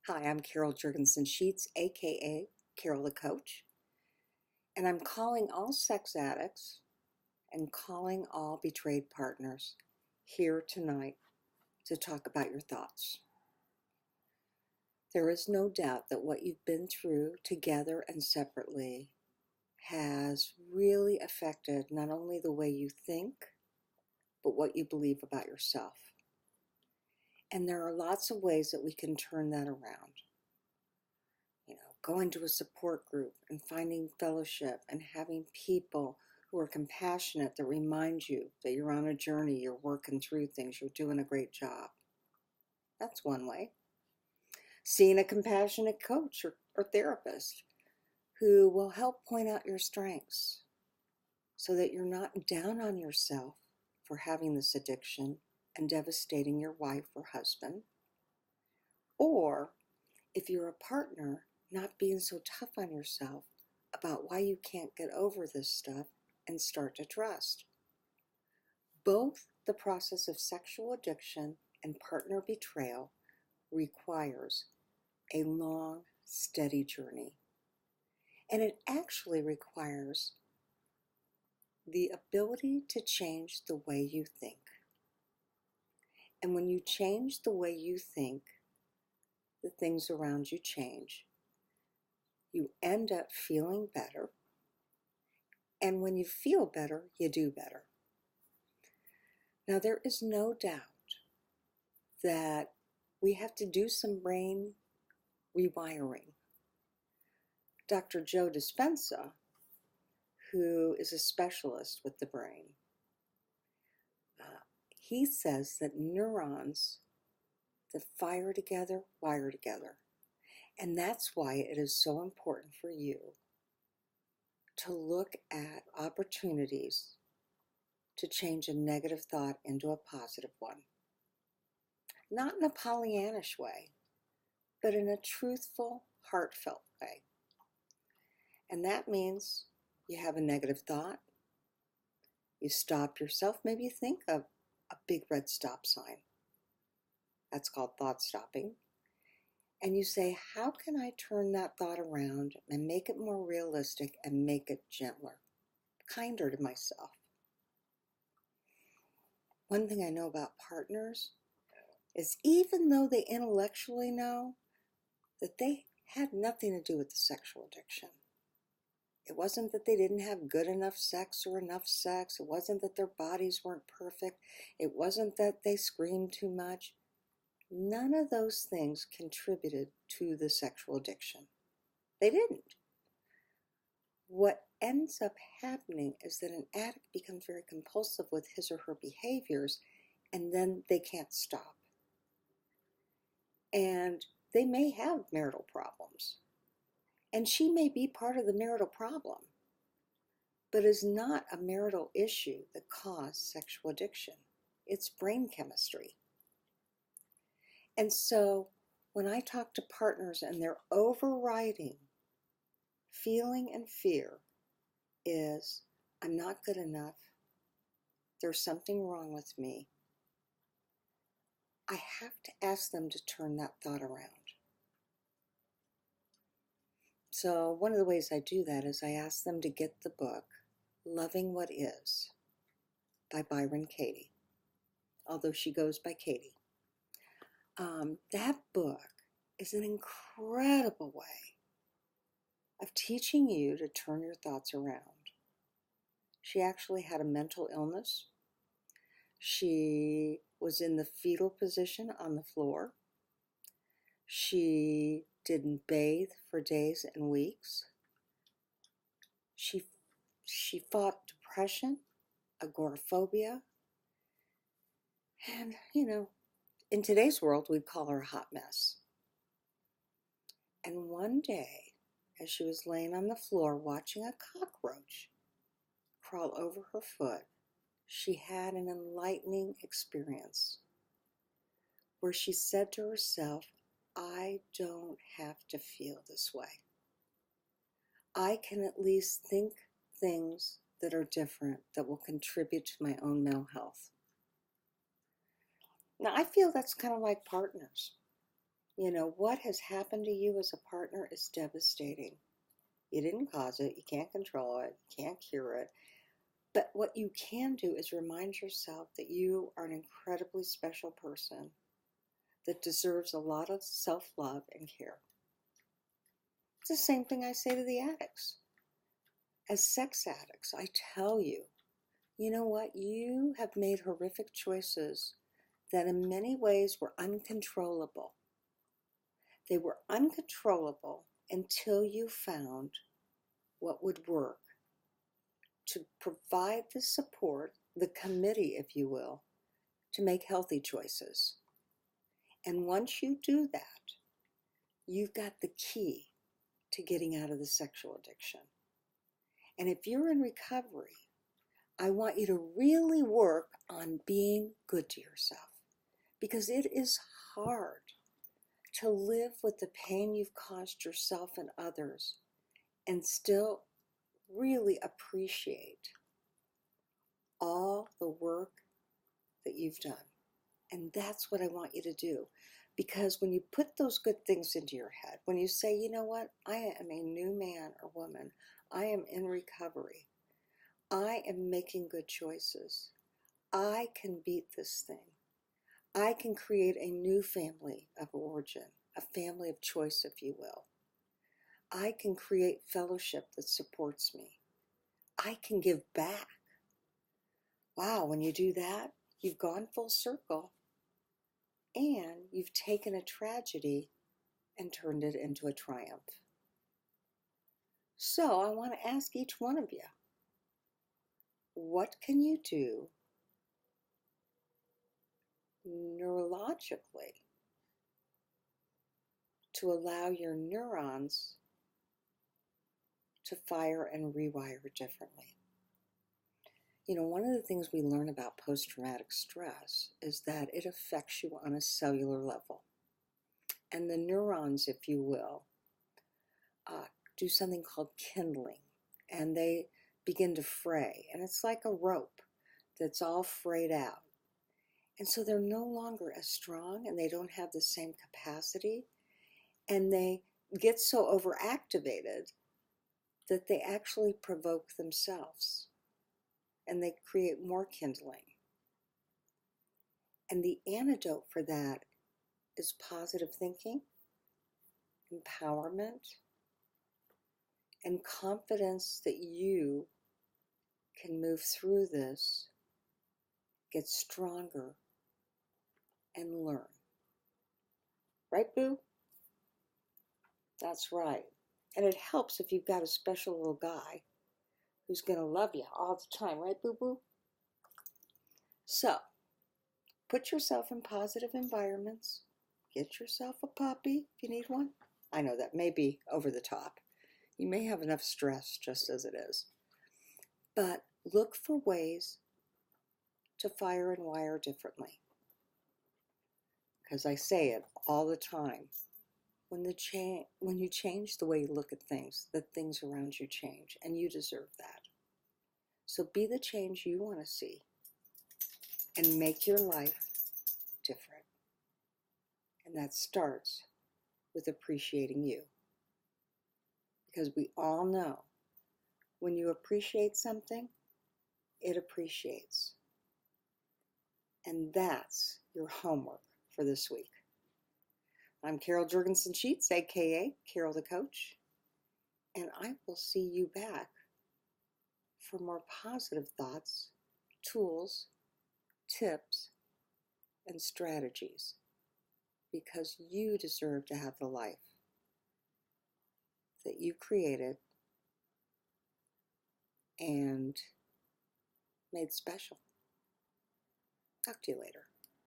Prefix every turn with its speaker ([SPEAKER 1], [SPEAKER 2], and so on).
[SPEAKER 1] Hi, I'm Carol Jurgensen Sheets, aka Carol the Coach, and I'm calling all sex addicts and calling all betrayed partners here tonight to talk about your thoughts. There is no doubt that what you've been through together and separately has really affected not only the way you think, but what you believe about yourself. And there are lots of ways that we can turn that around. Going to a support group and finding fellowship and having people who are compassionate that remind you that you're on a journey, you're working through things, you're doing a great job. That's one way. Seeing a compassionate coach or therapist who will help point out your strengths so that you're not down on yourself for having this addiction and devastating your wife or husband. Or if you're a partner, not being so tough on yourself about why you can't get over this stuff and start to trust. Both the process of sexual addiction and partner betrayal requires a long, steady journey. And it actually requires the ability to change the way you think. And when you change the way you think, the things around you change. You end up feeling better. And when you feel better, you do better. Now, there is no doubt that we have to do some brain rewiring. Dr. Joe Dispenza, who is a specialist with the brain, he says that neurons that fire together, wire together. And that's why it is so important for you to look at opportunities to change a negative thought into a positive one. Not in a Pollyannish way, but in a truthful, heartfelt way. And that means you have a negative thought, you stop yourself, maybe you think of a big red stop sign. That's called thought stopping. And you say, how can I turn that thought around and make it more realistic and make it gentler, kinder to myself? One thing I know about partners is even though they intellectually know that they had nothing to do with the sexual addiction. It wasn't that they didn't have good enough sex or enough sex. It wasn't that their bodies weren't perfect. It wasn't that they screamed too much. None of those things contributed to the sexual addiction. They didn't. What ends up happening is that an addict becomes very compulsive with his or her behaviors, and then they can't stop. And they may have marital problems. And she may be part of the marital problem, but is not a marital issue that caused sexual addiction. It's brain chemistry. And so when I talk to partners and their overriding feeling and fear is, I'm not good enough, there's something wrong with me, I have to ask them to turn that thought around. So one of the ways I do that is I ask them to get the book, Loving What Is, by Byron Katie, although she goes by Katie. That book is an incredible way of teaching you to turn your thoughts around. She actually had a mental illness. She was in the fetal position on the floor. She didn't bathe for days and weeks. She fought depression, agoraphobia, and, in today's world, we'd call her a hot mess. And one day, as she was laying on the floor watching a cockroach crawl over her foot, she had an enlightening experience where she said to herself, I don't have to feel this way. I can at least think things that are different that will contribute to my own mental health. Now, I feel that's kind of like partners. You know, what has happened to you as a partner is devastating. You didn't cause it, you can't control it, you can't cure it. But what you can do is remind yourself that you are an incredibly special person that deserves a lot of self-love and care. It's the same thing I say to the addicts. As sex addicts, I tell you, you know what? You have made horrific choices that in many ways were uncontrollable. They were uncontrollable until you found what would work to provide the support, the committee, if you will, to make healthy choices. And once you do that, you've got the key to getting out of the sexual addiction. And if you're in recovery, I want you to really work on being good to yourself, because it is hard to live with the pain you've caused yourself and others and still really appreciate all the work that you've done. And that's what I want you to do. Because when you put those good things into your head, when you say, you know what, I am a new man or woman, I am in recovery, I am making good choices, I can beat this thing, I can create a new family of origin, a family of choice, if you will. I can create fellowship that supports me. I can give back. Wow, when you do that, you've gone full circle and you've taken a tragedy and turned it into a triumph. So I want to ask each one of you, what can you do neurologically to allow your neurons to fire and rewire differently? You know, one of the things we learn about post-traumatic stress is that it affects you on a cellular level. And the neurons, if you will, do something called kindling. And they begin to fray. And it's like a rope that's all frayed out. And so they're no longer as strong, and they don't have the same capacity. And they get so overactivated that they actually provoke themselves. And they create more kindling. And the antidote for that is positive thinking, empowerment, and confidence that you can move through this, get stronger, and learn. Right, boo? That's right. And it helps if you've got a special little guy who's going to love you all the time. Right, boo-boo? So, put yourself in positive environments. Get yourself a puppy if you need one. I know that may be over the top. You may have enough stress just as it is. But look for ways to fire and wire differently. Because I say it all the time. When you change the way you look at things, the things around you change, and you deserve that. So be the change you want to see and make your life different. And that starts with appreciating you. Because we all know when you appreciate something, it appreciates. And that's your homework for this week. I'm Carol Jurgensen-Sheets, aka Carol the Coach, and I will see you back for more positive thoughts, tools, tips, and strategies, because you deserve to have the life that you created and made special. Talk to you later.